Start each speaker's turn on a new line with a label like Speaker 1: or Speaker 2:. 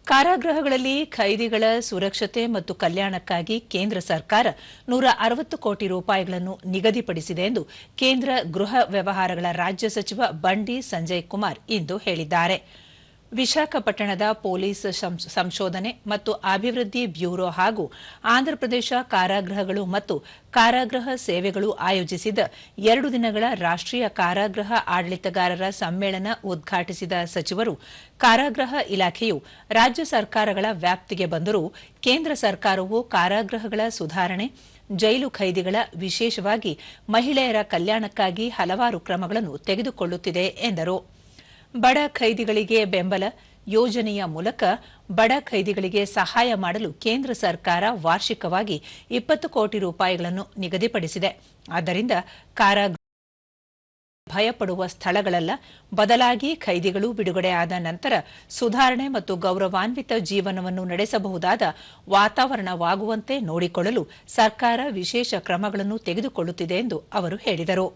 Speaker 1: ಕಾರಾಗೃಹಗಳಲ್ಲಿ ಖೈದಿಗಳ ಸುರಕ್ಷತೆ ಮತ್ತು ಕಲ್ಯಾಣಕ್ಕಾಗಿ ಕೇಂದ್ರ ಸರ್ಕಾರ 160 ಕೋಟಿ ರೂಪಾಯಿಗಳನ್ನು ನಿಗದಿಪಡಿಸಿದೆ ಎಂದು ಕೇಂದ್ರ ಗೃಹ ವ್ಯವಹಾರಗಳ ರಾಜ್ಯ ಸಚಿವ ಬಂಡಿ ಸಂಜಯ್ ಕುಮಾರ್ ಇಂದು ಹೇಳಿದ್ದಾರೆ. ವಿಶಾಖಪಟ್ಟಣದ ಪೊಲೀಸ್ ಸಂಶೋಧನೆ ಮತ್ತು ಅಭಿವೃದ್ಧಿ ಬ್ಯೂರೋ ಹಾಗೂ ಆಂಧ್ರಪ್ರದೇಶ ಕಾರಾಗೃಹಗಳು ಮತ್ತು ಕಾರಾಗೃಹ ಸೇವೆಗಳು ಆಯೋಜಿಸಿದ್ದ 2 ದಿನಗಳ ರಾಷ್ಟ್ರೀಯ ಕಾರಾಗೃಹ ಆಡಳಿತಗಾರರ ಸಮ್ಮೇಳನ ಉದ್ಘಾಟಿಸಿದ ಸಚಿವರು, ಕಾರಾಗೃಹ ಇಲಾಖೆಯು ರಾಜ್ಯ ಸರ್ಕಾರಗಳ ವ್ಯಾಪ್ತಿಗೆ ಬಂದರೂ ಕೇಂದ್ರ ಸರ್ಕಾರವು ಕಾರಾಗೃಹಗಳ ಸುಧಾರಣೆ, ಜೈಲು ಖೈದಿಗಳ ವಿಶೇಷವಾಗಿ ಮಹಿಳೆಯರ ಕಲ್ಯಾಣಕ್ಕಾಗಿ ಹಲವಾರು ಕ್ರಮಗಳನ್ನು ತೆಗೆದುಕೊಳ್ಳುತ್ತಿದೆ ಎಂದರು. ಬಡ ಖೈದಿಗಳಿಗೆ ಬೆಂಬಲ ಯೋಜನೆಯ ಮೂಲಕ ಬಡ ಖೈದಿಗಳಿಗೆ ಸಹಾಯ ಮಾಡಲು ಕೇಂದ್ರ ಸರ್ಕಾರ ವಾರ್ಷಿಕವಾಗಿ 20 ಕೋಟಿ ರೂಪಾಯಿಗಳನ್ನು ನಿಗದಿಪಡಿಸಿದೆ. ಆದ್ದರಿಂದ ಕಾರಾಗೃಹ ಭಯಪಡುವ ಸ್ಥಳಗಳಲ್ಲ, ಬದಲಾಗಿ ಖೈದಿಗಳು ಬಿಡುಗಡೆಯಾದ ನಂತರ ಸುಧಾರಣೆ ಮತ್ತು ಗೌರವಾನ್ವಿತ ಜೀವನವನ್ನು ನಡೆಸಬಹುದಾದ ವಾತಾವರಣವಾಗುವಂತೆ ನೋಡಿಕೊಳ್ಳಲು ಸರ್ಕಾರ ವಿಶೇಷ ಕ್ರಮಗಳನ್ನು ತೆಗೆದುಕೊಳ್ಳುತ್ತಿದೆ ಎಂದು ಅವರು ಹೇಳಿದರು.